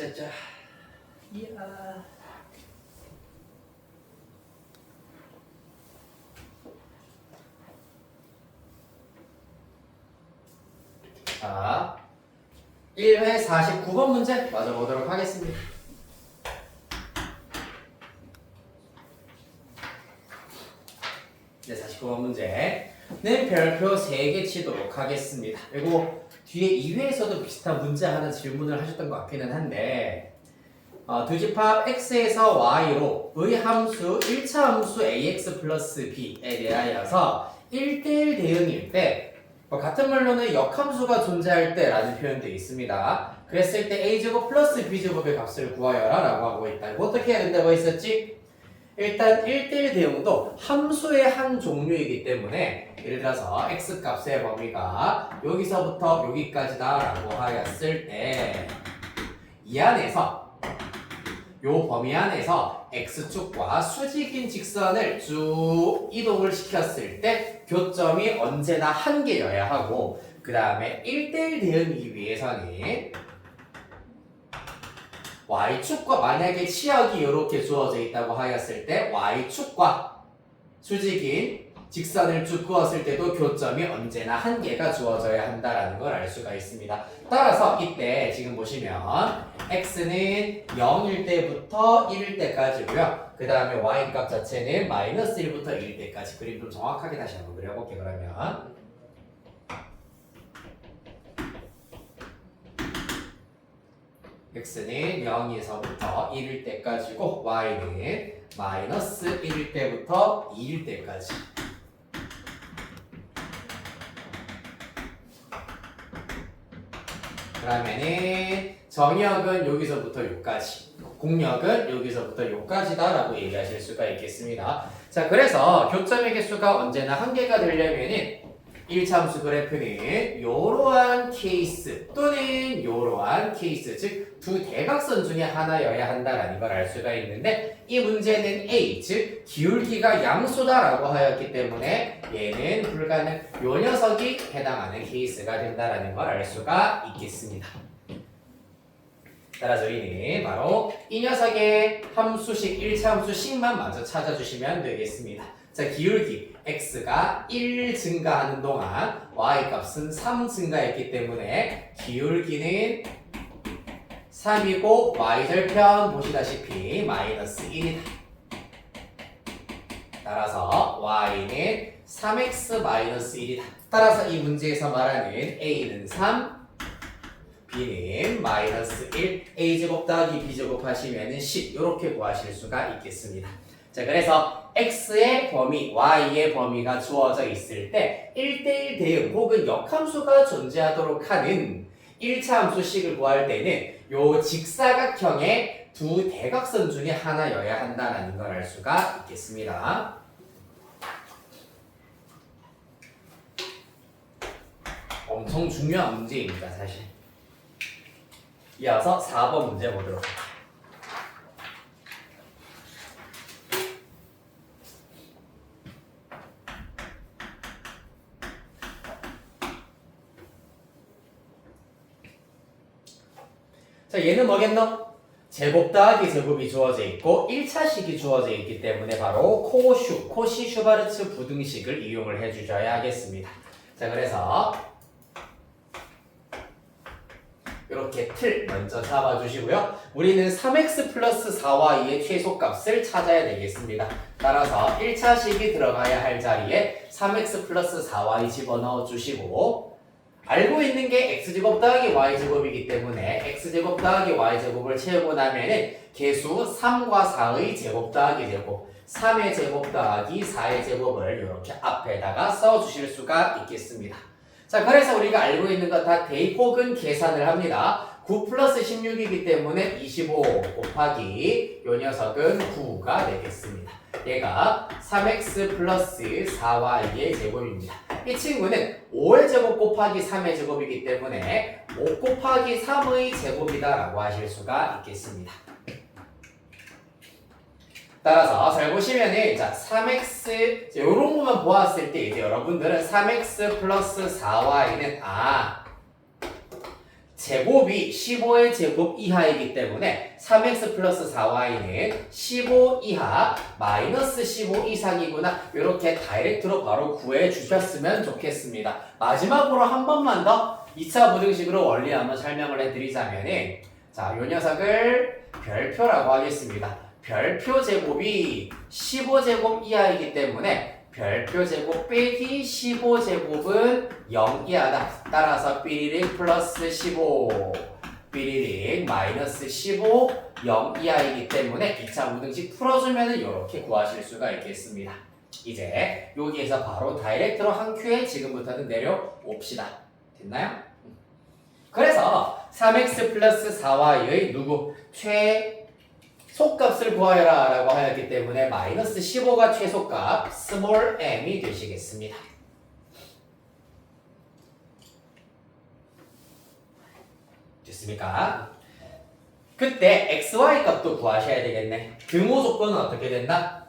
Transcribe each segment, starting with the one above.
짜짜짜. 이야. 자, 1회 49번 문제 맞아보도록 하겠습니다. 네, 49번 문제는 별표 3개 치도록 하겠습니다. 그리고 뒤에 2회에서도 비슷한 문제 하나 질문을 하셨던 것 같기는 한데 두 집합 x에서 y로 의 함수 1차 함수 ax 플러스 b에 대하여서 1대1 대응일 때 같은 말로는 역함수가 존재할 때 라는 표현도 있습니다. 그랬을 때 a제곱 플러스 b제곱의 값을 구하여라 라고 하고 있다. 이거 어떻게 해야 된다고 했었지? 일단 1대1 대응도 함수의 한 종류이기 때문에 예를 들어서 x값의 범위가 여기서부터 여기까지다 라고 하였을 때 이 안에서 요 범위 안에서 x축과 수직인 직선을 쭉 이동을 시켰을 때 교점이 언제나 한 개여야 하고 그 다음에 1대1 대응이기 위해서는 y축과 만약에 치역이 이렇게 주어져 있다고 하였을 때 y축과 수직인 직선을 쭉 그었을 때도 교점이 언제나 한 개가 주어져야 한다라는 걸 알 수가 있습니다. 따라서 이때 지금 보시면 x는 0일 때부터 1일 때까지고요. 그 다음에 y값 자체는 마이너스 1부터 1일 때까지. 그림 좀 정확하게 다시 한번 그려볼게요. 그러면 x는 0에서부터 1일 때까지고 y는 마이너스 1일 때부터 2일 때까지. 그러면은 정역은 여기서부터 여기까지, 공역은 여기서부터 여기까지다 라고 얘기하실 수가 있겠습니다. 자, 그래서 교점의 개수가 언제나 한 개가 되려면은 1차 함수 그래프는 이러한 케이스 또는 이러한 케이스, 즉 두 대각선 중에 하나여야 한다라는 걸 알 수가 있는데 이 문제는 A, 즉 기울기가 양수다라고 하였기 때문에 얘는 불가능, 요 녀석이 해당하는 케이스가 된다라는 걸 알 수가 있겠습니다. 따라서 저희는 바로 이 녀석의 함수식, 1차 함수식만 먼저 찾아주시면 되겠습니다. 자, 기울기 x가 1 증가하는 동안 y값은 3 증가했기 때문에 기울기는 3이고 y절편 보시다시피 마이너스 1이다. 따라서 y는 3x 마이너스 1이다. 따라서 이 문제에서 말하는 a는 3, b는 마이너스 1, a제곱 더하기 b제곱 하시면 10 이렇게 구하실 수가 있겠습니다. 자, 그래서 x의 범위, y의 범위가 주어져 있을 때 1대1 대응 혹은 역함수가 존재하도록 하는 1차 함수식을 구할 때는 요 직사각형의 두 대각선 중에 하나여야 한다는 걸 알 수가 있겠습니다. 엄청 중요한 문제입니다, 사실. 이어서 4번 문제 보도록 할게요. 자, 얘는 뭐겠노? 제곱 더하기 제곱이 주어져 있고 1차식이 주어져 있기 때문에 바로 코시 슈바르츠 부등식을 이용을 해주셔야 하겠습니다. 자, 그래서 이렇게 틀 먼저 잡아주시고요. 우리는 3x 플러스 4y의 최소값을 찾아야 되겠습니다. 따라서 1차식이 들어가야 할 자리에 3x 플러스 4y 집어넣어 주시고 알고 있는 게 x제곱 더하기 y제곱이기 때문에 x제곱 더하기 y제곱을 채우고 나면은 개수 3과 4의 제곱 더하기 제곱, 3의 제곱 더하기 4의 제곱을 이렇게 앞에다가 써주실 수가 있겠습니다. 자, 그래서 우리가 알고 있는 것 다 대입 혹은 계산을 합니다. 9 플러스 16이기 때문에 25 곱하기 요 녀석은 9가 되겠습니다. 얘가 3x 플러스 4y의 제곱입니다. 이 친구는 5의 제곱 곱하기 3의 제곱이기 때문에 5 곱하기 3의 제곱이다 라고 하실 수가 있겠습니다. 따라서 잘 보시면은 자 3x 이런 것만 보았을 때 이제 여러분들은 3x 플러스 4y는 제곱이 15의 제곱 이하이기 때문에 3x 플러스 4y는 15 이하 마이너스 15 이상이구나. 이렇게 다이렉트로 바로 구해주셨으면 좋겠습니다. 마지막으로 한 번만 더 2차 부등식으로 원리 한번 설명을 해드리자면은 자, 요 녀석을 별표라고 하겠습니다. 별표 제곱이 15제곱 이하이기 때문에 별표 제곱 빼기 15제곱은 0 이하다. 따라서 삐리릭 플러스 15 삐리릭 마이너스 15 0 이하이기 때문에 2차 무등식 풀어주면 이렇게 구하실 수가 있겠습니다. 이제 여기에서 바로 다이렉트로 한 큐에 지금부터는 내려옵시다. 됐나요? 그래서 3x 플러스 4y의 누구? 최소값을 구하여라 라고 하였기 때문에 마이너스 15가 최소값 스몰 m이 되시겠습니다. 됐습니까? 그때 xy 값도 구하셔야 되겠네. 등호 조건은 어떻게 된다?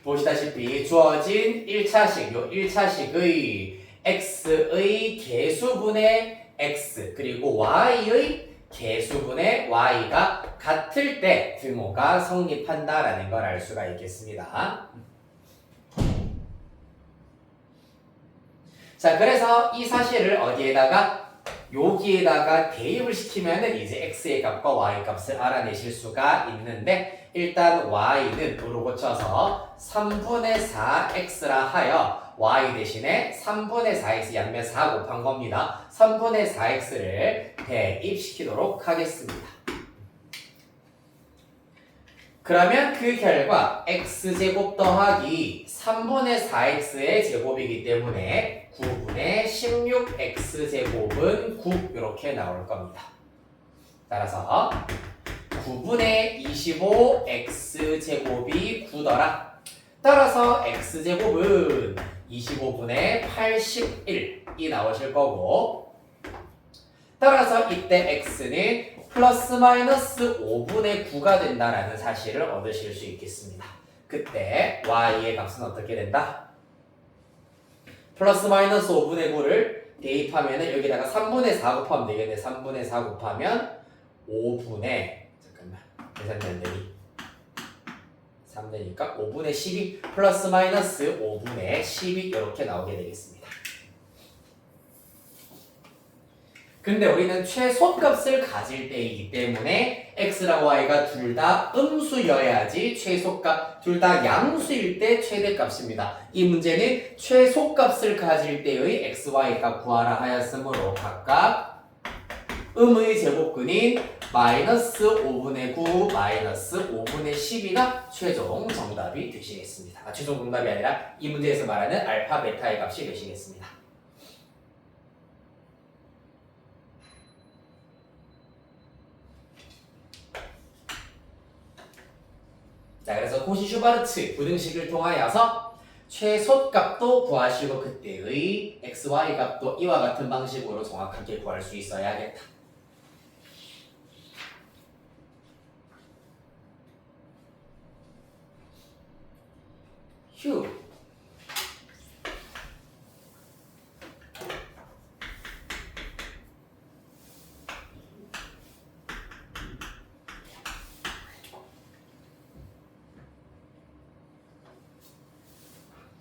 보시다시피 주어진 1차식, 요 1차식의 x의 개수분의 x 그리고 y의 개수분의 y가 같을 때 등호가 성립한다라는 걸 알 수가 있겠습니다. 자, 그래서 이 사실을 어디에다가 여기에다가 대입을 시키면은 이제 x의 값과 y 값을 알아내실 수가 있는데 일단 y는 도로 고쳐서 3분의 4x라 하여 y 대신에 3분의 4x 양면 4 곱한 겁니다. 3분의 4x를 대입시키도록 하겠습니다. 그러면 그 결과 x제곱 더하기 3분의 4x의 제곱이기 때문에 9분의 16x제곱은 9 이렇게 나올 겁니다. 따라서 9분의 25x제곱이 9더라. 따라서 x제곱은 25분의 81이 나오실 거고 따라서 이때 x는 플러스 마이너스 5분의 9가 된다라는 사실을 얻으실 수 있겠습니다. 그때 y의 값은 어떻게 된다? 플러스 마이너스 5분의 9를 대입하면 여기다가 3분의 4 곱하면 되겠네. 3분의 4 곱하면 5분의 잠깐만 계산이 안 되니 3되니까 5분의 12 플러스 마이너스 5분의 12 이렇게 나오게 되겠습니다. 근데 우리는 최소값을 가질 때이기 때문에 x랑 y가 둘 다 음수여야지 최소값, 둘 다 양수일 때 최대값입니다. 이 문제는 최소값을 가질 때의 x, y값 구하라 하였으므로 각각 음의 제곱근인 마이너스 5분의 9 마이너스 5분의 12가 최종 정답이 되시겠습니다. 최종 정답이 아니라 이 문제에서 말하는 알파, 베타의 값이 되시겠습니다. 자, 그래서 코시-슈바르츠 부등식을 통하여서 최소값도 구하시고 그때의 x, y 값도 이와 같은 방식으로 정확하게 구할 수 있어야겠다. 휴.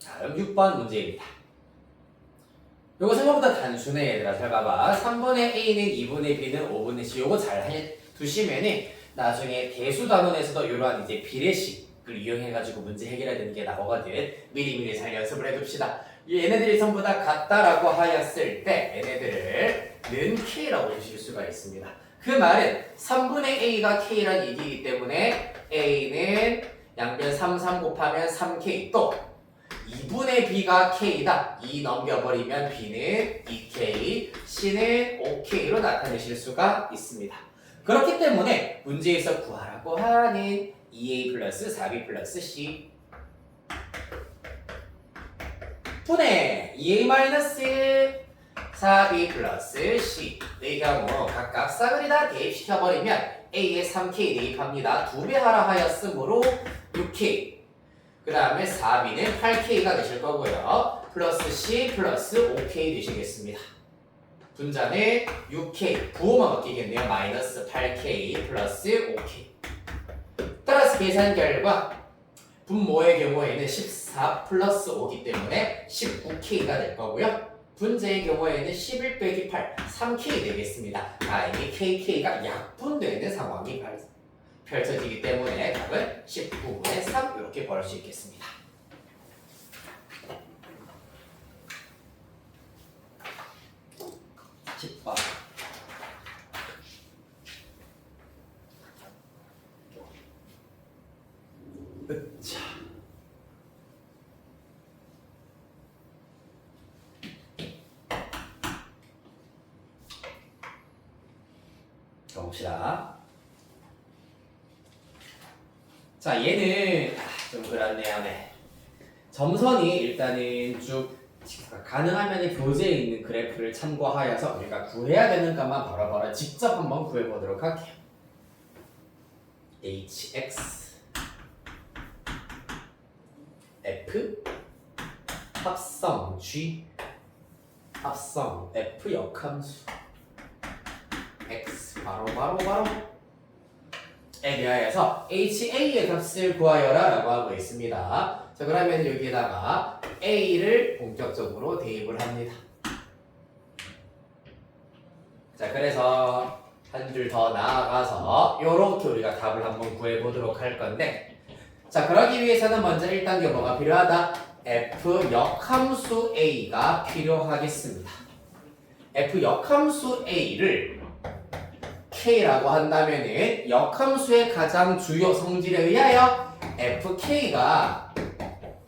다음 6번 문제입니다. 요거 생각보다 단순해 얘들아. 잘 봐봐. 3분의 a는 2분의 b는 5분의 c. 요거 잘 두시면은 나중에 대수 단원에서도 이러한 이제 비례식을 이용해가지고 문제 해결해야 되는 게 나오거든. 미리미리 잘 연습을 해둡시다. 얘네들이 전부 다 같다라고 하였을 때 얘네들을 는 k라고 보실 수가 있습니다. 그 말은 3분의 a가 k란 얘기이기 때문에 a는 양변 3 곱하면 3k 또 2분의 b가 k다. 2 넘겨버리면 b는 2k, c는 5k로 나타내실 수가 있습니다. 그렇기 때문에 문제에서 구하라고 하는 2a 플러스 4b 플러스 c 분의 2a 마이너스 4b 플러스 c의 경우 각각 싹을 다 대입시켜버리면 a에 3k 대입합니다. 2배 하라 하였으므로 6k 그 다음에 4b는 8k가 되실 거고요. 플러스 c 플러스 5k 되시겠습니다. 분자는 6K, 부호만 바뀌겠네요. 마이너스 8K 플러스 5K. 따라서 계산 결과 분모의 경우에는 14 플러스 5기 때문에 19K가 될 거고요. 분자의 경우에는 11 빼기 8, 3K 되겠습니다. 다행히 KK가 약분되는 상황이 펼쳐지기 때문에 답은 19분의 3 이렇게 벌 수 있겠습니다. 10번. 으차. 봅시다. 자, 얘는 좀 그렇네요. 네. 점선이 일단은 쭉 가능하면 교재에 있는 그래프를 참고하여서 우리가 구해야 되는 값만 바로바로 직접 한번 구해보도록 할게요. hx f 합성 g 합성 f 역함수 x 바로 에 대하여서 HA의 값을 구하여라 라고 하고 있습니다. 자, 그러면 여기에다가 A를 본격적으로 대입을 합니다. 자, 그래서 한 줄 더 나아가서 요렇게 우리가 답을 한번 구해보도록 할 건데, 자, 그러기 위해서는 먼저 1단계 뭐가 필요하다? F 역함수 A가 필요하겠습니다. F 역함수 A를 K라고 한다면은 역함수의 가장 주요 성질에 의하여 FK가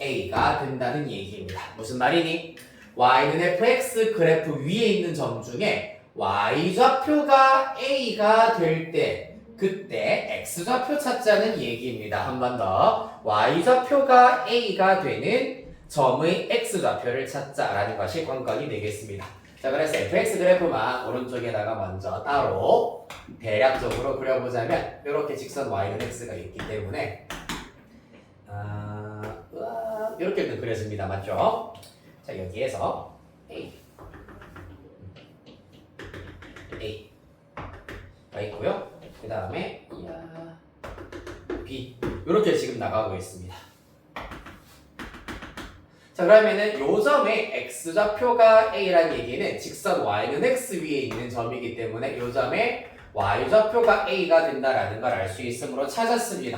A가 된다는 얘기입니다. 무슨 말이니? Y는 fx 그래프 위에 있는 점 중에 Y좌표가 A가 될 때 그때 X좌표 찾자는 얘기입니다. 한 번 더. Y좌표가 A가 되는 점의 X좌표를 찾자라는 것이 관건이 되겠습니다. 자, 그래서 fx 그래프만 오른쪽에다가 먼저 따로 대략적으로 그려보자면 이렇게 직선 y는 x가 있기 때문에 이렇게는 그려집니다. 맞죠? 자, 여기에서 A가 있고요. 그 다음에 B 이렇게 지금 나가고 있습니다. 자, 그러면은 요 점의 x좌표가 A란 얘기는 직선 y는 x 위에 있는 점이기 때문에 요 점의 y좌표가 A가 된다라는 걸 알 수 있으므로 찾았습니다.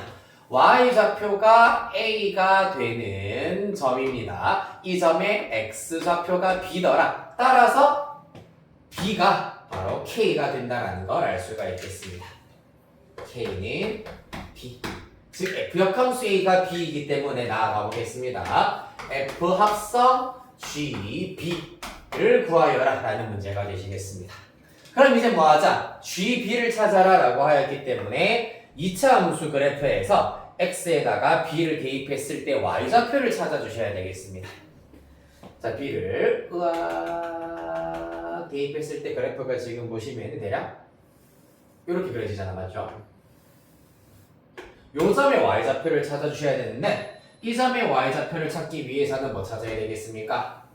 y좌표가 A가 되는 점입니다. 이 점의 x좌표가 B더라. 따라서 B가 바로 K가 된다라는 걸 알 수가 있겠습니다. K는 B. 즉 F 역함수 A가 B이기 때문에 나아가 보겠습니다. F 합성 G, B를 구하여라 라는 문제가 되시겠습니다. 그럼 이제 뭐 하자? G, B를 찾아라 라고 하였기 때문에 2차 함수 그래프에서 X에다가 B를 대입했을 때 Y좌표를 찾아주셔야 되겠습니다. 자, B를 대입했을 때 그래프가 지금 보시면 대략 이렇게 그려지잖아. 맞죠? 요 점의 Y좌표를 찾아주셔야 되는데 이 점의 Y좌표를 찾기 위해서는 뭐 찾아야 되겠습니까?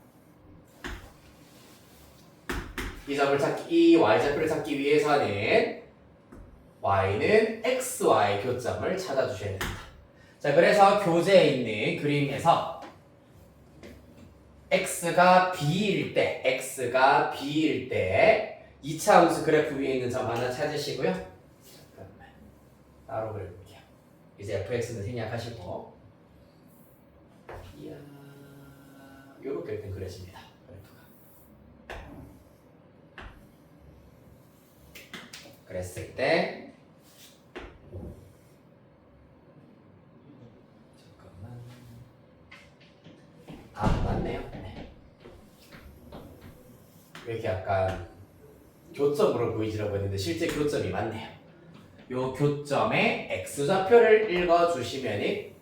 이 Y좌표를 찾기 위해서는 Y는 XY 교점을 찾아주셔야 됩니다. 자, 그래서 교재에 있는 그림에서 X가 B일 때 2차 함수 그래프 위에 있는 점 하나 찾으시고요. 잠깐만. 따로 그려볼게요. 이제 fx는 생략하시고 요렇게 일단 그려집니다. 그래프가. 그랬을 때 잠깐만. 맞네요. 네. 이렇게 약간 교점으로 보이지라고 했는데 실제 교점이 맞네요. 요 교점의 x좌표를 읽어주시면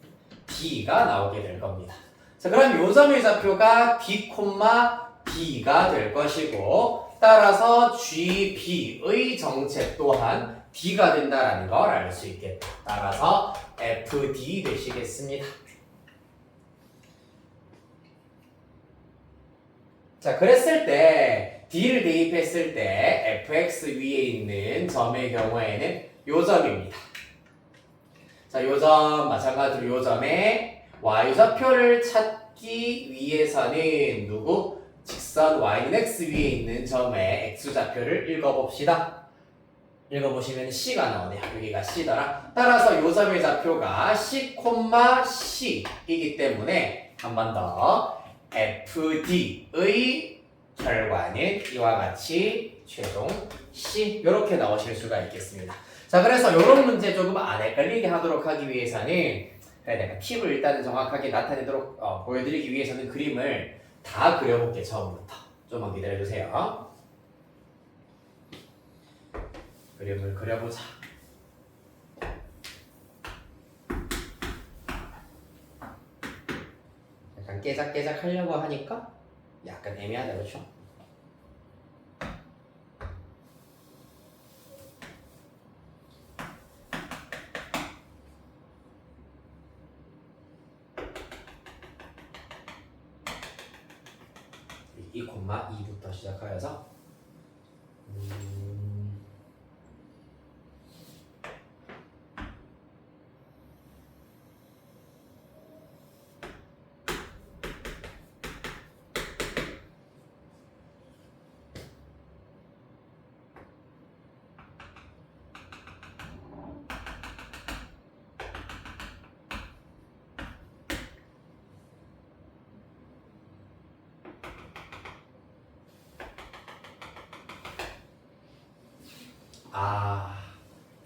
B가 나오게 될 겁니다. 자, 그럼 요 점의 좌표가 B, B가 될 것이고 따라서 G, B의 정체 또한 D가 된다는 걸 알 수 있겠다. 따라서 FD 되시겠습니다. 자, 그랬을 때 D를 대입했을 때 fx 위에 있는 점의 경우에는 요 점입니다. 자, 요 점 마찬가지로 요 점에 y좌표를 찾기 위해서는 누구? 직선 y는 x 위에 있는 점의 x좌표를 읽어봅시다. 읽어보시면 C가 나오네요. 여기가 C더라. 따라서 요 점의 좌표가 C, C이기 때문에 한 번 더 FD의 결과는 이와 같이 최종 C 이렇게 나오실 수가 있겠습니다. 자, 그래서 이런 문제 조금 안 헷갈리게 하도록 하기 위해서는 내가 팁을 일단은 정확하게 나타내도록 보여드리기 위해서는 그림을 다 그려볼게 처음부터. 좀만 기다려주세요. 그림을 그려보자. 약간 깨작깨작 하려고 하니까 약간 애매하다, 그렇죠? 이 콤마 2부터 시작하여서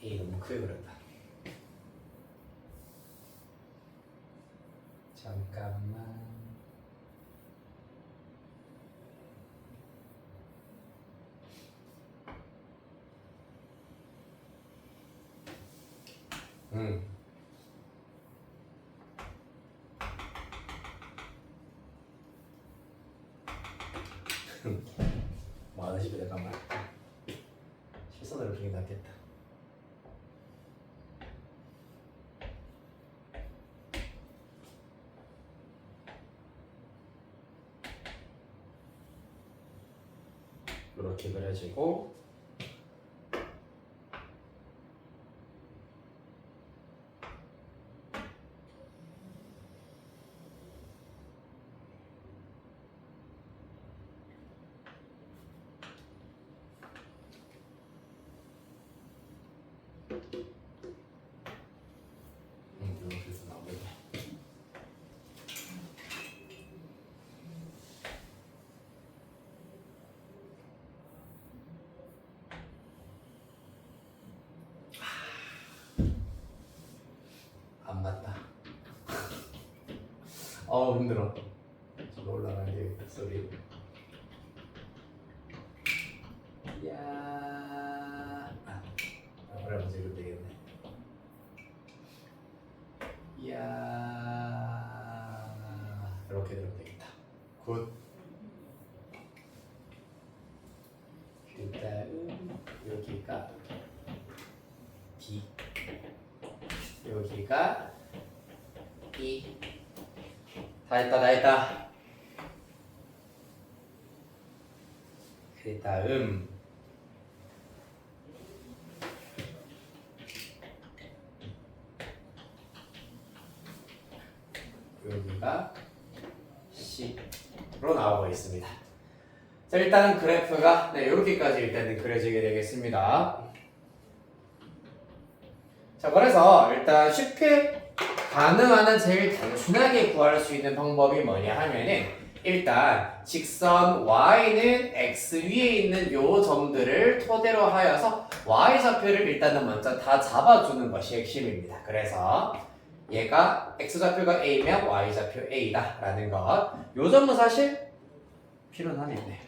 이 너무 크게 그렸다. 잠깐만. 뭐하나 싶어. 잠깐만. 실선으로 그린 게 낫겠다. 이렇게 그려지고 이렇게 해서 나오겠네. 안 맞다. 힘들어. 좀 올라가야 되겠다. 소리. 이야. 그래 먼저 이거 되겠네. 이야. 이렇게 들으면 되겠다. 굿. 일단 여기가 D, 여기가 E. 다 했다. 그 다음 여기가 C로 나오고 있습니다. 자, 일단 그래프가 이렇게까지 일단은 그려지게 되겠습니다. 자, 그래서 일단 쉽게 가능한 한 제일 단순하게 구할 수 있는 방법이 뭐냐 하면은 일단 직선 y는 x 위에 있는 요 점들을 토대로 하여서 y좌표를 일단은 먼저 다 잡아주는 것이 핵심입니다. 그래서 얘가 x좌표가 a면 y좌표 a다 라는 것. 요 점은 사실 필요는 하겠네.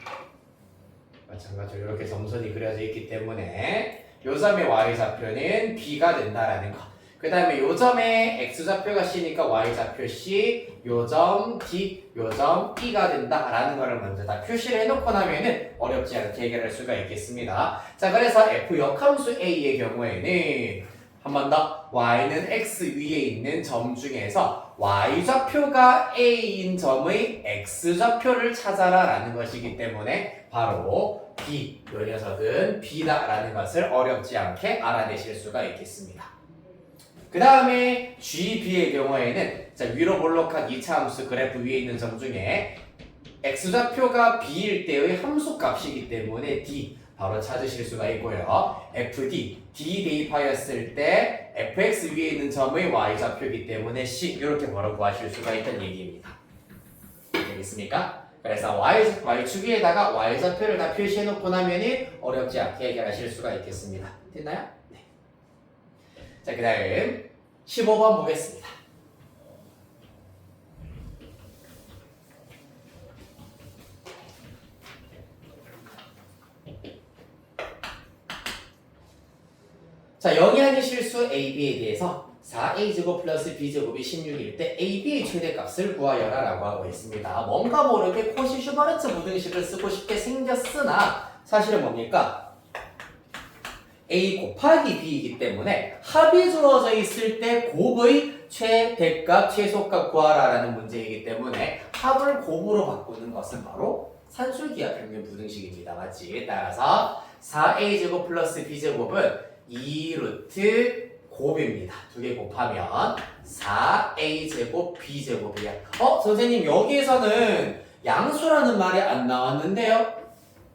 마찬가지로 이렇게 점선이 그려져 있기 때문에 요 점의 y좌표는 b가 된다라는 것. 그 다음에 요 점에 x좌표가 c니까 y좌표 c, 요 점 d, 요 점 e가 된다라는 거를 먼저 다 표시를 해놓고 나면은 어렵지 않게 해결할 수가 있겠습니다. 자, 그래서 f 역함수 a의 경우에는 한 번 더 y는 x 위에 있는 점 중에서 y좌표가 a인 점의 x좌표를 찾아라 라는 것이기 때문에 바로 b, 이 녀석은 b다라는 것을 어렵지 않게 알아내실 수가 있겠습니다. 그 다음에 GB의 경우에는 자, 위로 볼록한 2차 함수 그래프 위에 있는 점 중에 x좌표가 b일 때의 함수 값이기 때문에 d 바로 찾으실 수가 있고요. fd, d 대입하였을 때 fx 위에 있는 점의 y좌표이기 때문에 c 이렇게 바로 구하실 수가 있다는 얘기입니다. 되겠습니까? 그래서 y축 위에다가 y좌표를 다 표시해놓고 나면은 어렵지 않게 해결하실 수가 있겠습니다. 됐나요? 네. 자, 그 다음 15번 보겠습니다. 자, 0이 아닌 실수 AB에 대해서 4a제곱 플러스 b제곱이 16일 때 AB의 최대값을 구하여라 라고 하고 있습니다. 뭔가 모르게 코시-슈바르트 부등식을 쓰고 싶게 생겼으나 사실은 뭡니까? A 곱하기 B이기 때문에 합이 주어져 있을 때 곱의 최대값, 최소값 구하라 라는 문제이기 때문에 합을 곱으로 바꾸는 것은 바로 산술기하 평균 부등식입니다. 맞지? 따라서 4a제곱 플러스 b제곱은 2루트 곱입니다. 두 개 곱하면 4a제곱 b제곱이야. 선생님 여기에서는 양수라는 말이 안 나왔는데요?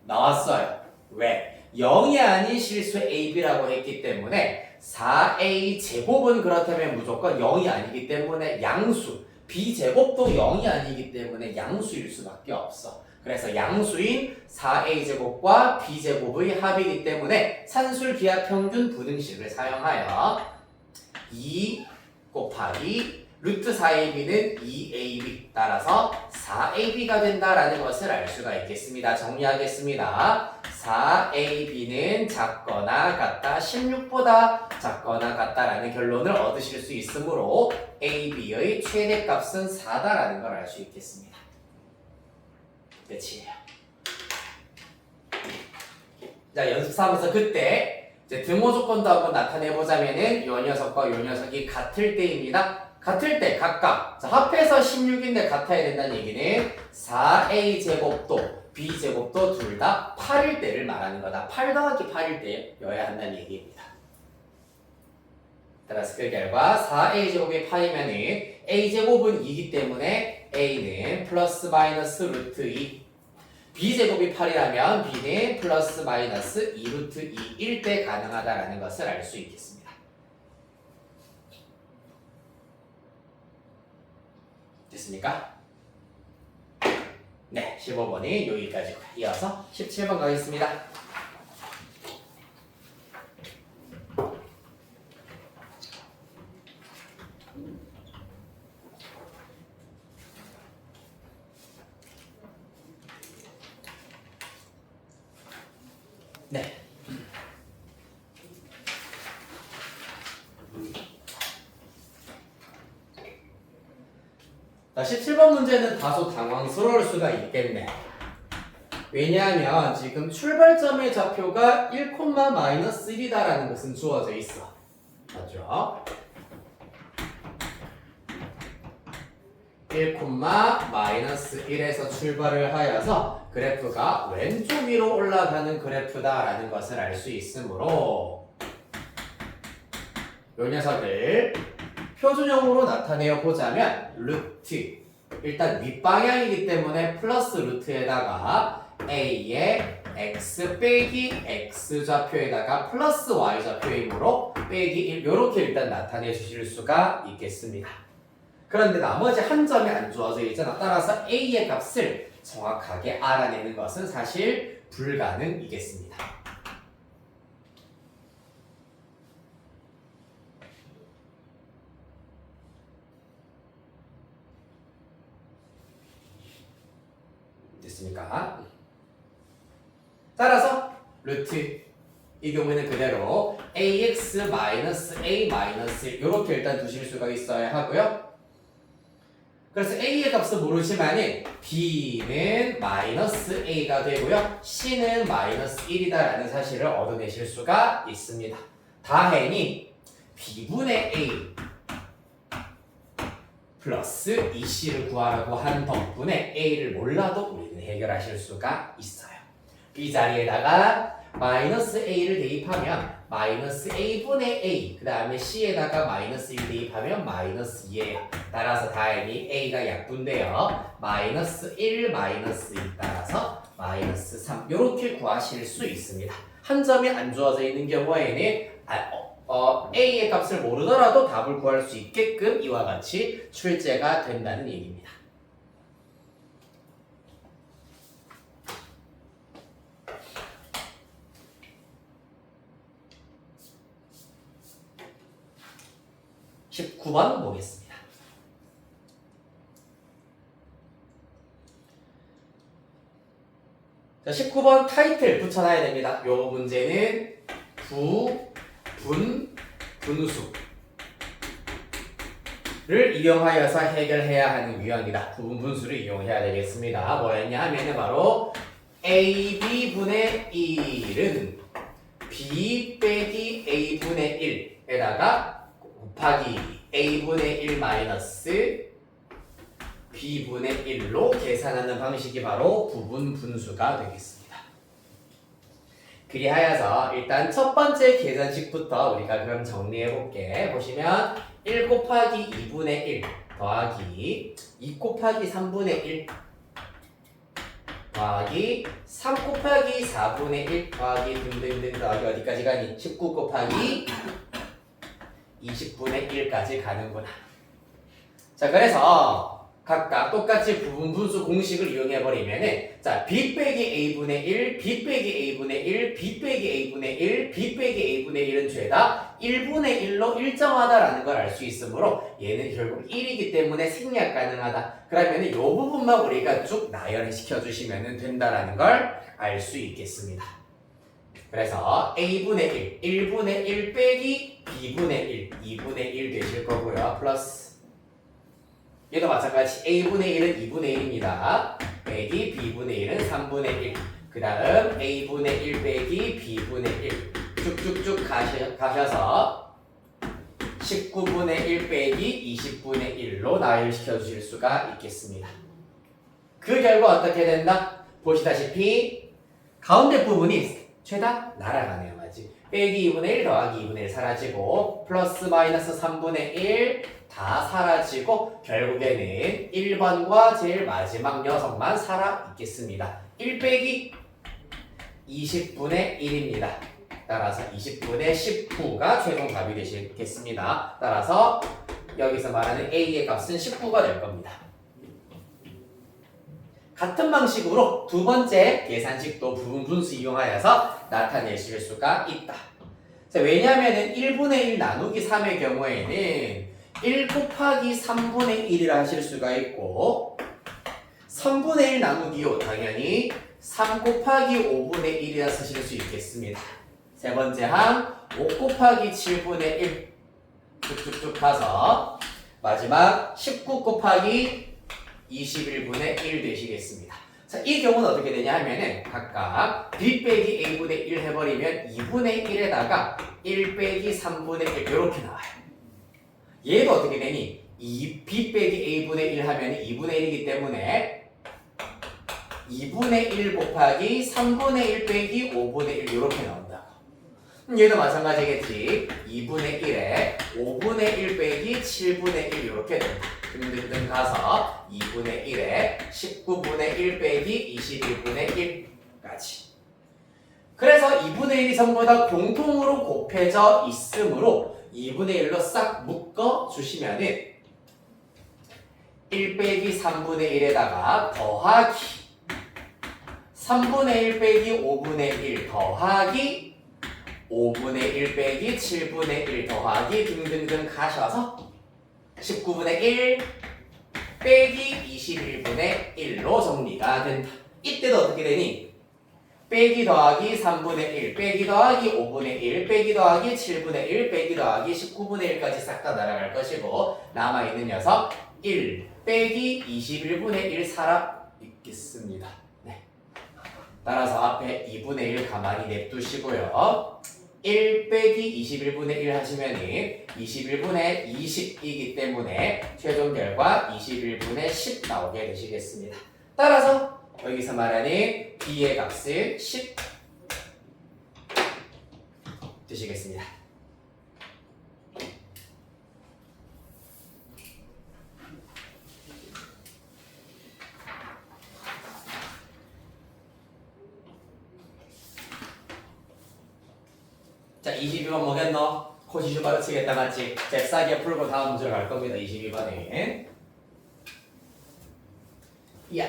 나왔어요. 왜? 0이 아닌 실수 ab라고 했기 때문에 4a제곱은 그렇다면 무조건 0이 아니기 때문에 양수, b제곱도 0이 아니기 때문에 양수일 수밖에 없어. 그래서 양수인 4a제곱과 b제곱의 합이기 때문에 산술기하 평균 부등식을 사용하여 2 곱하기 루트 4ab는 2ab 따라서 4ab가 된다라는 것을 알 수가 있겠습니다. 정리하겠습니다. 4ab는 작거나 같다, 16보다 작거나 같다라는 결론을 얻으실 수 있으므로 ab의 최대값은 4다라는 걸 알 수 있겠습니다. 끝이에요. 자, 연습삼아서 그때 이제 등호 조건도 한번 나타내 보자면은 요 녀석과 요 녀석이 같을 때입니다. 같을 때 각각 자, 합해서 16인데 같아야 된다는 얘기는 4a 제곱도 b 제곱도 둘 다 8일 때를 말하는 거다. 8 더하기 8일 때여야 한다는 얘기입니다. 따라서 그 결과 4a 제곱이 8이면은 a 제곱은 2이기 때문에 a는 플러스 마이너스 루트 2, b제곱이 8이라면 b는 플러스 마이너스 2루트 2일 때 가능하다라는 것을 알 수 있겠습니다. 됐습니까? 네, 15번이 여기까지고요. 이어서 17번 가겠습니다. 네. 자, 17번 문제는 다소 당황스러울 수가 있겠네. 왜냐하면 지금 출발점의 좌표가 1,-1이다라는 것은 주어져 있어. 맞죠? 1,-1에서 출발을 하여서 그래프가 왼쪽 위로 올라가는 그래프다라는 것을 알 수 있으므로 이 녀석을 표준형으로 나타내어 보자면 루트, 일단 윗방향이기 때문에 플러스 루트에다가 a의 x 빼기 x 좌표에다가 플러스 y 좌표이므로 빼기 1 이렇게 일단 나타내 주실 수가 있겠습니다. 그런데 나머지 한 점이 안 주어져 있잖아. 따라서 a의 값을 정확하게 알아내는 것은 사실 불가능이겠습니다. 됐습니까? 따라서 루트 이 경우에는 그대로 ax-a-1 이렇게 일단 두실 수가 있어야 하고요. 그래서 a의 값은 모르지만은 b는 마이너스 a가 되고요. c는 마이너스 1이다라는 사실을 얻어내실 수가 있습니다. 다행히 b분의 a 플러스 2C를 구하라고 한 덕분에 A를 몰라도 우리는 해결하실 수가 있어요. B 자리에다가 마이너스 A를 대입하면 마이너스 A분의 A, 그 다음에 C에다가 마이너스 1 대입하면 마이너스 2예요. 따라서 다행히 A가 약분되어 마이너스 1, 마이너스 2 따라서 마이너스 3 이렇게 구하실 수 있습니다. 한 점이 안 주어져 있는 경우에는 A의 값을 모르더라도 답을 구할 수 있게끔 이와 같이 출제가 된다는 얘기입니다. (19번) 보겠습니다. 자, 19번 타이틀 붙여놔야 됩니다. 요 문제는 분수를 이용하여서 해결해야 하는 유형이다. 부분분수를 이용해야 되겠습니다. 뭐였냐 하면은 바로 AB분의 1은 B 빼기 A분의 1에다가 곱하기 A분의 1 마이너스 B분의 1로 계산하는 방식이 바로 부분분수가 되겠습니다. 그리하여서 일단 첫 번째 계산식부터 우리가 그럼 정리해 볼게. 보시면 1 곱하기 2분의 1 더하기 2 곱하기 3분의 1 더하기 3 곱하기 4분의 1 더하기 등등등 더하기 어디까지 가니? 19 곱하기 20분의 1까지 가는구나. 자, 그래서 각각 똑같이 부분분수 공식을 이용해버리면은 자, B 빼기 A분의 1, B 빼기 A분의 1, B 빼기 A분의 1, B 빼기 A분의 1은 죄다 1분의 1로 일정하다라는 걸 알 수 있으므로 얘는 결국 1이기 때문에 생략 가능하다. 그러면은 이 부분만 우리가 쭉 나열시켜 주시면 된다라는 걸 알 수 있겠습니다. 그래서 A분의 1, 1분의 1 빼기 B분의 1, 2분의 1 되실 거고요. 플러스 얘도 마찬가지 A분의 1은 2분의 1입니다. 빼기 B분의 1은 3분의 1. 그 다음 A분의 1 빼기 B분의 1 쭉쭉쭉 가셔서 19분의 1 빼기 20분의 1로 나열시켜 주실 수가 있겠습니다. 그 결과 어떻게 된다? 보시다시피 가운데 부분이 죄다 날아가네요. 맞지? 빼기 2분의 1 더하기 2분의 1 사라지고 플러스 마이너스 3분의 1 다 사라지고 결국에는 1번과 제일 마지막 녀석만 살아있겠습니다. 1 빼기 20분의 1입니다. 따라서 20분의 19가 최종 답이 되시겠습니다. 따라서 여기서 말하는 A의 값은 19가 될 겁니다. 같은 방식으로 두 번째 계산식도 부분분수 이용하여서 나타내실 수가 있다. 자, 왜냐하면 1분의 1 나누기 3의 경우에는 1 곱하기 3분의 1이라 하실 수가 있고 3분의 1 나누기요 당연히 3 곱하기 5분의 1이라 쓰실 수 있겠습니다. 세 번째 항 5 곱하기 7분의 1 쭉쭉쭉 가서 마지막 19 곱하기 21분의 1 되시겠습니다. 자, 이 경우는 어떻게 되냐 하면은 각각 B 빼기 A분의 1 해버리면 2분의 1에다가 1 빼기 3분의 1 이렇게 나와요. 얘도 어떻게 되니? B 빼기 A분의 1 하면 2분의 1이기 때문에 2분의 1 곱하기 3분의 1 빼기 5분의 1 이렇게 나온다고. 얘도 마찬가지겠지. 2분의 1에 5분의 1 빼기 7분의 1 이렇게 된다. 등등등 가서 2분의 1에 19분의 1 빼기 21분의 1까지. 그래서 2분의 1이 전부 다 공통으로 곱해져 있으므로 2분의 1로 싹 묶어 주시면은 1 빼기 3분의 1에다가 더하기 3분의 1 빼기 5분의 1 더하기 5분의 1 빼기 7분의 1 더하기 등등등 가셔서 19분의 1 빼기 21분의 1로 정리가 된다. 이때도 어떻게 되니? 빼기 더하기 3분의 1 빼기 더하기 5분의 1 빼기 더하기 7분의 1 빼기 더하기 19분의 1까지 싹 다 날아갈 것이고 남아있는 녀석 1 빼기 21분의 1 살아있겠습니다. 네. 따라서 앞에 2분의 1 가만히 냅두시고요. 1 빼기 21분의 1 하시면은 21분의 20이기 때문에 최종 결과 21분의 10 나오게 되시겠습니다. 따라서 여기서 말하는 b의 값은 10 되시겠습니다. 자, 22번 뭐겠노? 코시슈 바르치겠다 맞지? 잽싸게 풀고 다음 문제로 갈 겁니다. 22번에. 야.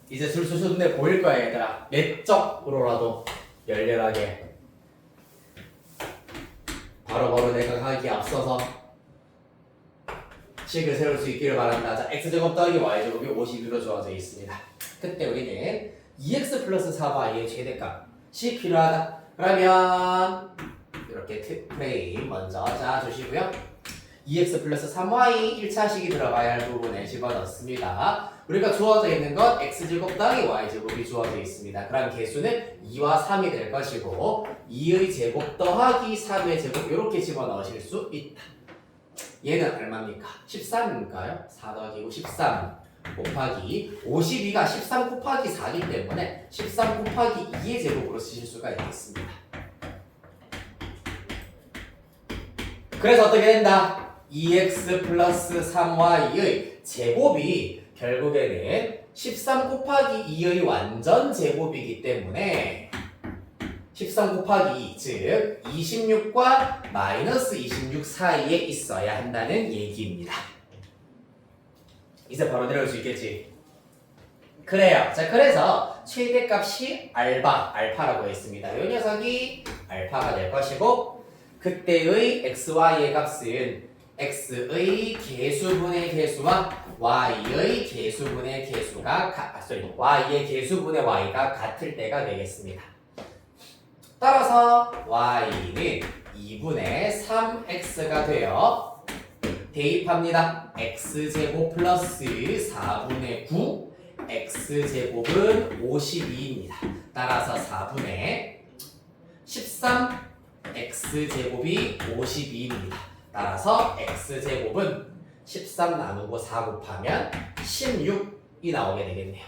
이제 슬슬 눈에 보일 거야 얘들아. 내적으로라도 열렬하게. 바로바로 내가 가기에 앞서서 식을 세울 수 있기를 바란다. 자, x제곱 더하기 y제곱이 52로 주어져 있습니다. 그때 우리는 2x 플러스 4y의 최대값이 필요하다. 그러면 이렇게 프레임 먼저 짜주시고요. 2x 플러스 3y 1차식이 들어가야 할 부분에 집어넣습니다. 우리가 주어져 있는 건 x제곱 더하기 y제곱이 주어져 있습니다. 그럼 개수는 2와 3이 될 것이고 2의 제곱 더하기 3의 제곱 이렇게 집어넣으실 수 있다. 얘는 얼마입니까? 13인가요? 4 더하기 5, 13 곱하기 52가 13 곱하기 4이기 때문에 13 곱하기 2의 제곱으로 쓰실 수가 있겠습니다. 그래서 어떻게 된다? 2x 플러스 3y의 제곱이 결국에는 13 곱하기 2의 완전 제곱이기 때문에 13 곱하기 2, 즉 26과 마이너스 26 사이에 있어야 한다는 얘기입니다. 이제 바로 내려올 수 있겠지? 그래요. 자, 그래서 최대값이 알파라고 했습니다. 이 녀석이 알파가 될 것이고 그때의 xy의 값은 x의 개수분의 개수와 y의 개수분의 개수가 y의 개수분의 y가 같을 때가 되겠습니다. 따라서 y는 2분의 3x가 되어 대입합니다. x제곱 플러스 4분의 9 x제곱은 52입니다. 따라서 4분의 13 x제곱이 52입니다. 따라서 x제곱은 13 나누고 4 곱하면 16이 나오게 되겠네요.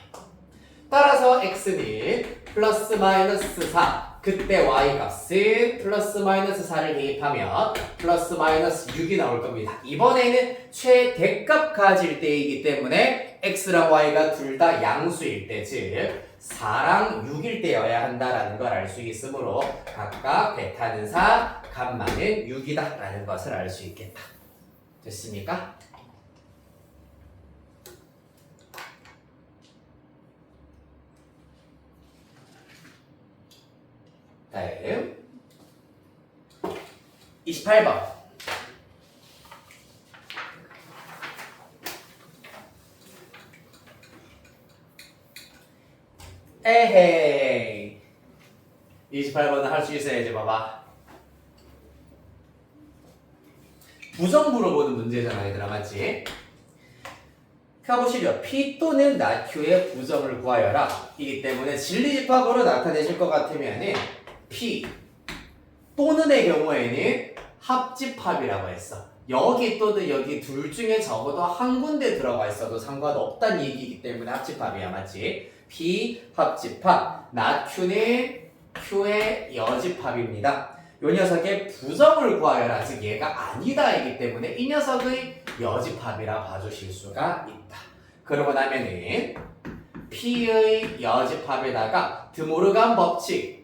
따라서 x는 플러스 마이너스 4 그때 y 값은 플러스 마이너스 4를 대입하면 플러스 마이너스 6이 나올 겁니다. 이번에는 최대값 가질 때이기 때문에 x랑 y가 둘 다 양수일 때, 즉 4랑 6일 때여야 한다라는 걸 알 수 있으므로 각각 베타는 4, 감마는 6이다 라는 것을 알 수 있겠다. 됐습니까? 다음 28번 에헤이 28번은 할 수 있어야지. 봐봐, 부정 물어보는 문제잖아 얘들아, 맞지? 가보시죠. P 또는 나Q의 부정을 구하여라 이기 때문에 진리집합으로 나타내실 것 같으면 P 또는의 경우에는 합집합이라고 했어. 여기 또는 여기 둘 중에 적어도 한 군데 들어가 있어도 상관없다는 얘기이기 때문에 합집합이야, 맞지? P 합집합, 나Q는 Q의 여집합입니다. 이 녀석의 부정을 구하여라, 즉 얘가 아니다이기 때문에 이 녀석의 여집합이라 봐주실 수가 있다. 그러고 나면은 P의 여집합에다가 드모르간 법칙,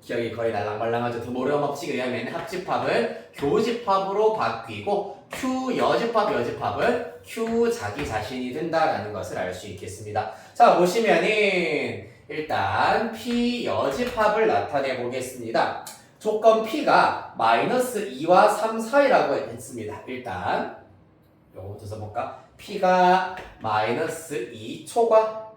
기억이 거의 날랑말랑하죠. 드모르간 법칙에 의하면 합집합은 교집합으로 바뀌고 Q 여집합은 Q 자기 자신이 된다라는 것을 알 수 있겠습니다. 자, 보시면은 일단 P 여집합을 나타내 보겠습니다. 조건 P가 마이너스 2와 3 사이라고 했습니다. 일단 요거부터 써볼까? P가 마이너스 2 초과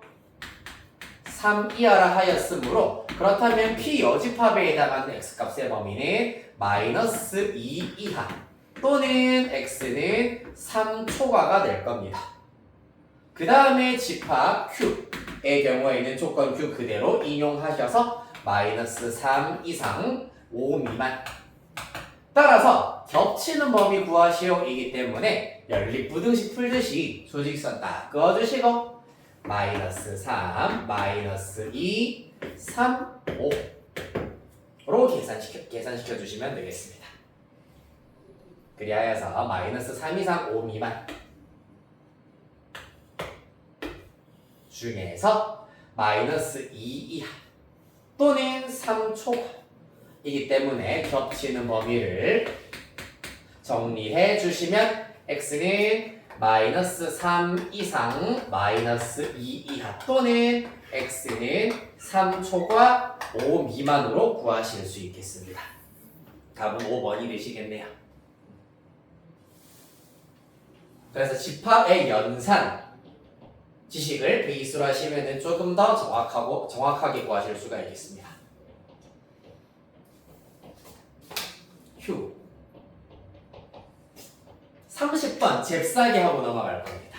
3 이하라 하였으므로 그렇다면 P 여집합에 해당하는 X값의 범위는 마이너스 2 이하 또는 X는 3 초과가 될 겁니다. 그 다음에 집합 Q 의 경우에는 조건 Q 그대로 인용하셔서 마이너스 3 이상 5 미만. 따라서 겹치는 범위 구하시오이기 때문에 연립부등식 풀듯이 수직선 딱 그어주시고 마이너스 3, 마이너스 2, 3, 5로 계산시켜 주시면 되겠습니다. 그리하여서 마이너스 3 이상 5 미만 중에서 마이너스 2 이하 또는 3 초과이기 때문에 겹치는 범위를 정리해 주시면 x는 마이너스 3 이상 마이너스 2 이하 또는 x는 3 초과 5 미만으로 구하실 수 있겠습니다. 답은 5번이 되시겠네요. 그래서 집합의 연산 지식을 베이스로 하시면 조금 더 정확하게 구하실 수가 있겠습니다. 휴 30번 잽싸게 하고 넘어갈 겁니다.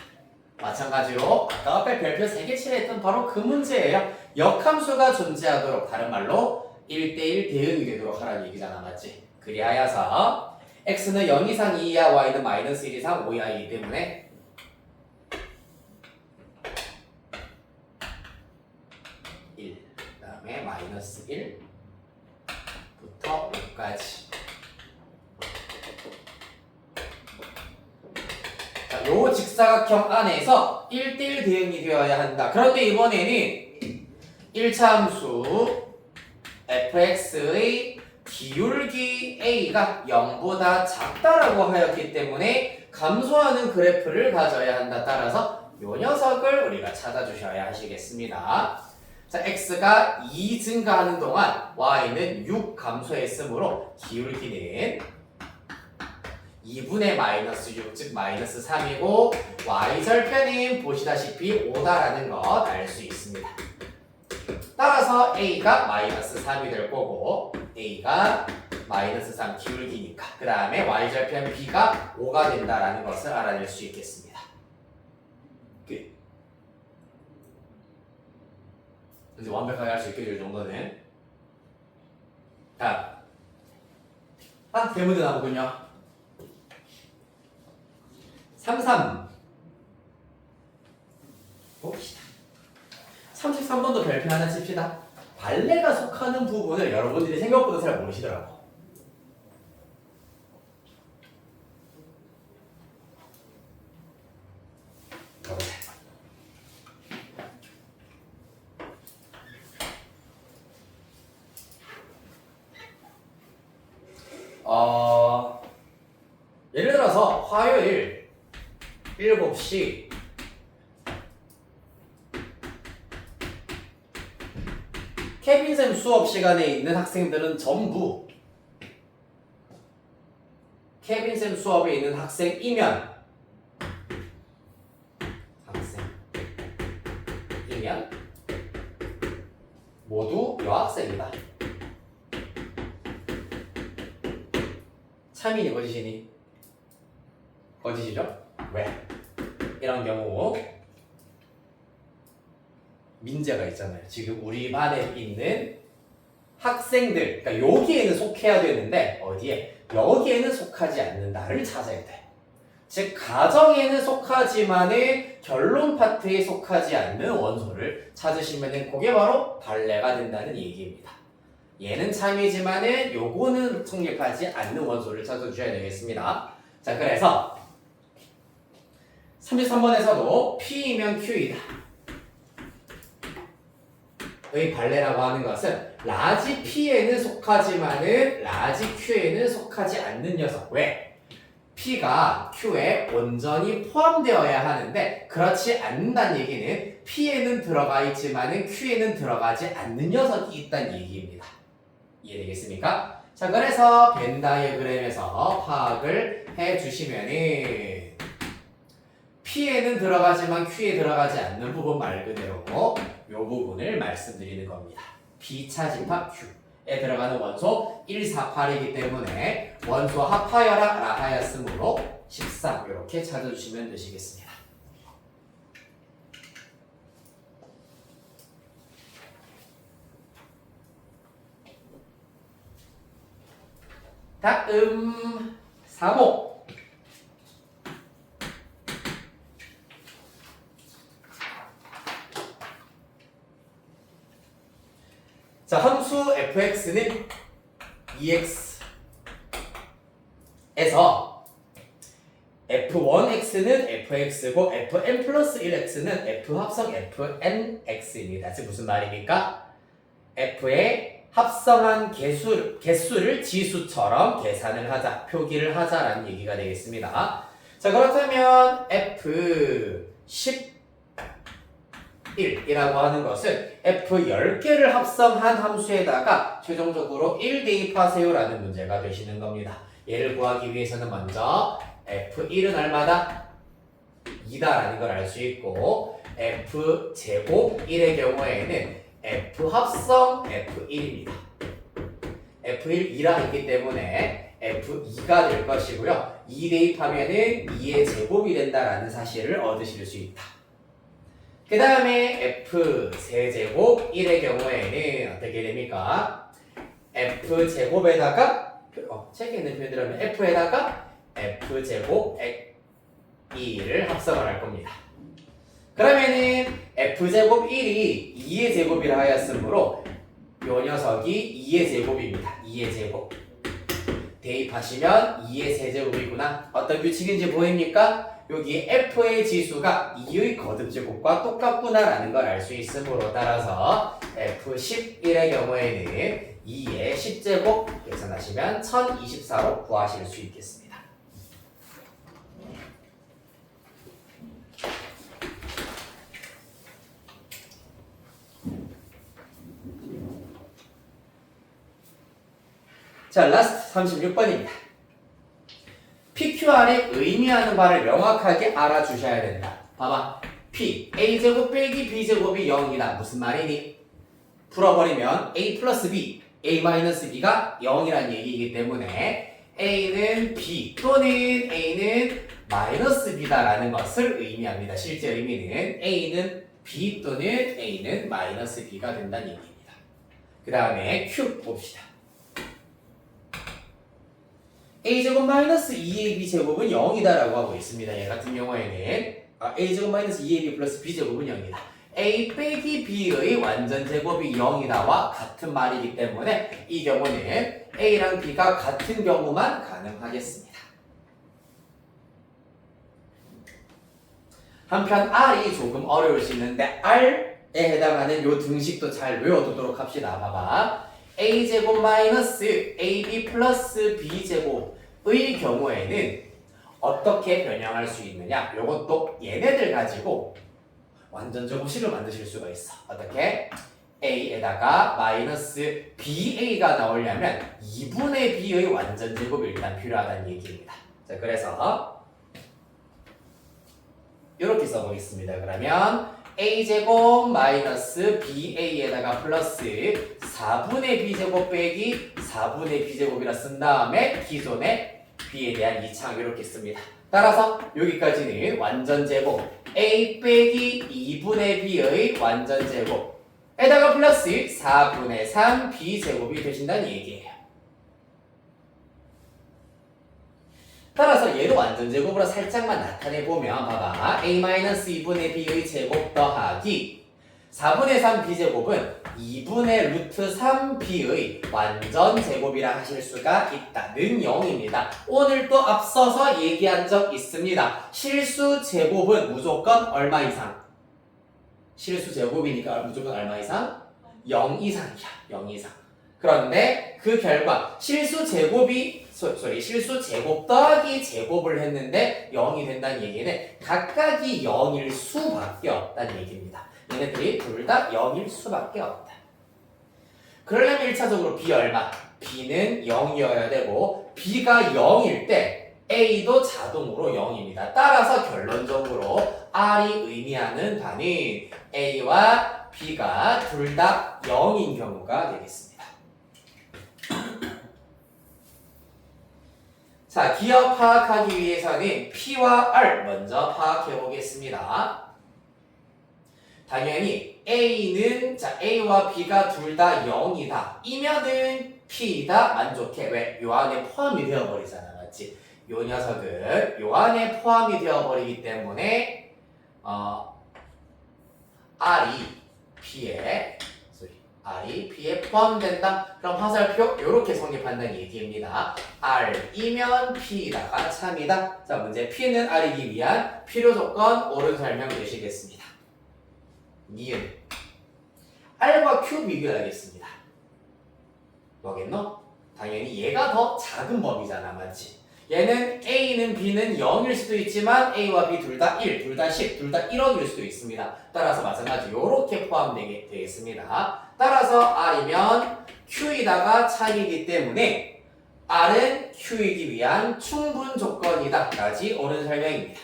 마찬가지로 아까 앞에 별표 3개 칠했던 바로 그 문제예요. 역함수가 존재하도록 다른 말로 1대1 대응이 되도록 하라는 얘기잖아, 맞지? 그리하여서 x는 0 이상 2 이하 y는 마이너스 1 이상 5 이하이기 때문에 1 그 다음에 마이너스 1부터 5까지 요 직사각형 안에서 1대1 대응이 되어야 한다. 그런데 이번에는 1차 함수 fx의 기울기 a가 0보다 작다라고 하였기 때문에 감소하는 그래프를 가져야 한다. 따라서 요 녀석을 우리가 찾아주셔야 하시겠습니다. 자, x가 2 증가하는 동안 y는 6 감소했으므로 기울기는 2분의 마이너스 6, 즉 마이너스 3이고 y절편은 보시다시피 5다라는 것 알 수 있습니다. 따라서 a가 마이너스 3이 될 거고 a가 마이너스 3 기울기니까 그 다음에 y절편 b가 5가 된다라는 것을 알아낼 수 있겠습니다. 끝. 이제 완벽하게 할 수 있게 될 정도는 다음 대문제 나오군요. 33 봅시다. 33번도 별표 하나 칩시다. 발레가 속하는 부분을 여러분들이 생각보다 잘 모르시더라고. 예를 들어서 화요일 7시 케빈쌤 수업 시간에 있는 학생들은 전부 케빈쌤 수업에 있는 학생이면 모두 여학생이다. 참이니 거짓이니? 거짓이죠? 왜? 이런 경우 민재가 있잖아요. 지금 우리 반에 있는 학생들, 그러니까 여기에는 속해야 되는데 어디에? 여기에는 속하지 않는다를 찾아야 돼. 즉 가정에는 속하지만은 결론 파트에 속하지 않는 원소를 찾으시면은 그게 바로 발레가 된다는 얘기입니다. 얘는 참이지만은 요거는 성립하지 않는 원소를 찾아주셔야 되겠습니다. 자, 그래서 33번에서도 P이면 Q이다. 의 발레라고 하는 것은 라지 P에는 속하지만은 라지 Q에는 속하지 않는 녀석. 왜? P가 Q에 온전히 포함되어야 하는데 그렇지 않는다는 얘기는 P에는 들어가 있지만은 Q에는 들어가지 않는 녀석이 있다는 얘기입니다. 이해되겠습니까? 자, 그래서 벤 다이어그램에서 파악을 해주시면은 P에는 들어가지만 Q에 들어가지 않는 부분 말 그대로 이 부분을 말씀드리는 겁니다. B차 집합 Q에 들어가는 원소 148이기 때문에 원소 합하여라 라 하였으므로 13 이렇게 찾아주시면 되시겠습니다. 다음 3호. 자, 함수 fx는 2x에서 f1x는 fx고 fn 플러스 1x는 f 합성 fnx입니다. 즉 무슨 말입니까? f의 합성한 개수를 지수처럼 계산을 하자, 표기를 하자라는 얘기가 되겠습니다. 자, 그렇다면 f11이라고 하는 것은 f10개를 합성한 함수에다가 최종적으로 1 대입하세요라는 문제가 되시는 겁니다. 얘를 구하기 위해서는 먼저 f1은 얼마다? 2다라는 걸 알 수 있고 f제곱 1의 경우에는 f 합성 f1입니다. f1 2라 했기 때문에 f2가 될 것이고요. 2 대입하면은 2의 제곱이 된다라는 사실을 얻으실 수 있다. 그 다음에 f 세제곱 1의 경우에는 어떻게 됩니까? f제곱에다가 책에 있는 표현들하면 f에다가 f제곱 2를 합성을 할 겁니다. 그러면은 f제곱 1이 2의 제곱이라 하였으므로 요 녀석이 2의 제곱입니다. 2의 제곱 대입하시면 2의 세제곱이구나. 어떤 규칙인지 보입니까? 여기 f의 지수가 2의 거듭제곱과 똑같구나라는 걸 알 수 있으므로 따라서 f11의 경우에는 2의 10제곱 계산하시면 1024로 구하실 수 있겠습니다. 자, 라스트 36번입니다. PQR이 의미하는 바를 명확하게 알아주셔야 된다. 봐봐. P, A제곱 빼기 B제곱이 0이다. 무슨 말이니? 풀어버리면 A 플러스 B, A 마이너스 B가 0이란 얘기이기 때문에 A는 B 또는 A는 마이너스 B다라는 것을 의미합니다. 실제 의미는 A는 B 또는 A는 마이너스 B가 된다는 얘기입니다. 그 다음에 Q 봅시다. a제곱 마이너스 2ab 제곱은 0이다라고 하고 있습니다. 얘 같은 경우에는 a제곱 마이너스 2ab 플러스 b제곱은 0이다. a 빼기 b의 완전 제곱이 0이다와 같은 말이기 때문에 이 경우는 a랑 b가 같은 경우만 가능하겠습니다. 한편 r이 조금 어려울 수 있는데 r에 해당하는 요 등식도 잘 외워두도록 합시다. 봐봐. a제곱 마이너스 ab 플러스 b제곱의 경우에는 어떻게 변형할 수 있느냐? 요것도 얘네들 가지고 완전 제곱식을 만드실 수가 있어. 어떻게? a에다가 마이너스 ba가 나오려면 2분의 b의 완전 제곱이 일단 필요하다는 얘기입니다. 자, 그래서 이렇게 써보겠습니다. 그러면 a제곱 마이너스 ba에다가 플러스 4분의 b제곱 빼기 4분의 b제곱이라 쓴 다음에 기존의 b에 대한 이창 이렇게 씁니다. 따라서 여기까지는 완전 제곱 a 빼기 2분의 b의 완전 제곱에다가 플러스 4분의 3 b제곱이 되신다는 얘기예요. 따라서 얘도 완전 제곱으로 살짝만 나타내보면 봐봐. a-2분의 b의 제곱 더하기 4분의 3 b제곱은 2분의 루트 3b의 완전 제곱이라 하실 수가 있다는 0입니다. 오늘 또 앞서서 얘기한 적 있습니다. 실수 제곱은 무조건 얼마 이상? 실수 제곱이니까 무조건 얼마 이상? 0 이상이야. 0 이상. 그런데 그 결과 실수 제곱 더하기 제곱을 했는데 0이 된다는 얘기는 각각이 0일 수밖에 없다는 얘기입니다. 얘네들이 둘 다 0일 수밖에 없다. 그러려면 1차적으로 B 얼마? B는 0이어야 되고 B가 0일 때 A도 자동으로 0입니다. 따라서 결론적으로 R이 의미하는 바는 A와 B가 둘 다 0인 경우가 되겠습니다. 자, 기억 파악하기 위해서는 P와 R 먼저 파악해 보겠습니다. 당연히 A는 A와 B가 둘 다 0이다. 이면은 P이다 만족해. 왜? 요 안에 포함이 되어버리잖아. 맞지? 요 녀석은 요 안에 포함이 되어버리기 때문에 R이 P에 포함된다. 그럼 화살표 요렇게 성립한다는 얘기입니다. R이면 P다가 참이다. 자, 문제 P는 R이기 위한 필요 조건 옳은 설명 되시겠습니다. 니은 R과 Q 비교해야겠습니다. 뭐겠노? 당연히 얘가 더 작은 범위잖아. 맞지? 얘는 A는 B는 0일 수도 있지만 A와 B 둘 다 1, 둘 다 10, 둘 다 1억일 수도 있습니다. 따라서 마찬가지 요렇게 포함되겠습니다. 따라서 R이면 Q이다가 차이기 때문에 R은 Q이기 위한 충분 조건이다 까지 옳은 설명입니다.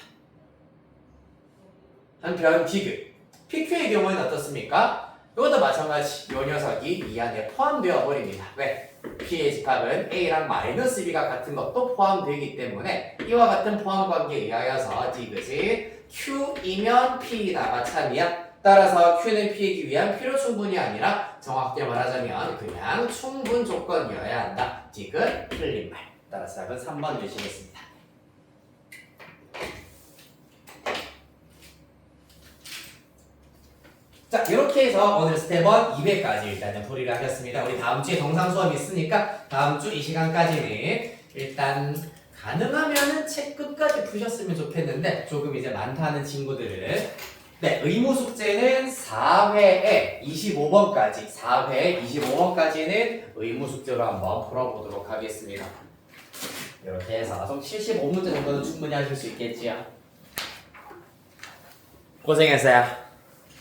한편 디귿 PQ의 경우에는 어떻습니까? 이것도 마찬가지 요 녀석이 이 안에 포함되어 버립니다. 왜? P의 집합은 A랑 마이너스 B가 같은 것도 포함되기 때문에 이와 같은 포함 관계에 의하여서 디귿이 Q이면 P이다가 참이야. 따라서 Q는 P이기 위한 필요 충분이 아니라 정확하게 말하자면 그냥 충분 조건이어야 한다. 디귿 틀린 말. 따라서 답은 3번 되시겠습니다. 자, 이렇게 해서 오늘 스텝 1 200까지 일단은 풀이를 하셨습니다. 우리 다음 주에 정상 수업이 있으니까 다음 주 이 시간까지는 일단 가능하면은 책 끝까지 푸셨으면 좋겠는데 조금 이제 많다는 친구들은 네, 의무 숙제는 4회에 25번까지 4회 25번까지는 의무 숙제로 한번 풀어보도록 하겠습니다. 이렇게 해서 좀 75문제 정도는 충분히 하실 수 있겠지요. 고생했어요.